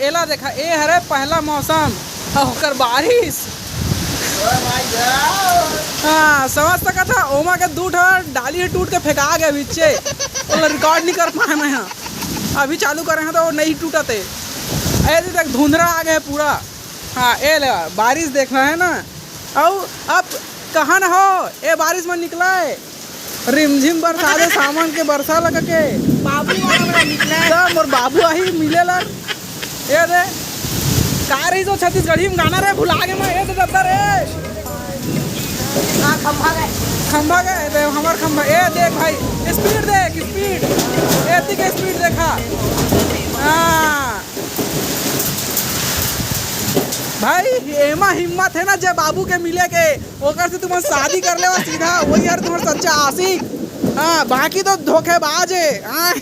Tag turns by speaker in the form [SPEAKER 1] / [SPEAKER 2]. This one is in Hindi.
[SPEAKER 1] एला देखा ए हरे पहला मौसम होकर बारिश। हाँ समझ सका था ओमा के दूठ डाली टूट के फेंका गया बीचे, तो रिकॉर्ड नहीं कर पाए मैं यहाँ। अभी चालू करे हैं तो वो नहीं टूटा थे, ऐसे तक धुंधरा आ गया पूरा। हाँ ए ले बारिश देख रहा है ना। और अब कहाँ न हो ए बारिश में निकला है रिमझिम बरसा दे सामान के बरसा लगा के
[SPEAKER 2] बाबू निकला
[SPEAKER 1] सब और बाबू आई मिले ला ये दे का रही तो छत्तीसगढ़ी में गाना रे भुला के मैं ये दे दफ्तर रे खंभा गए दे हमार खंभा। ए देख भाई स्पीड देख स्पीड एती के स्पीड देखा। हाँ भाई एमा हिम्मत है ना जब बाबू के मिले के ओकर से तुम शादी कर ले सीधा वही यार तुम्हारा सच्चा आशिक। हाँ बाकी तो धोखेबाज है। हाँ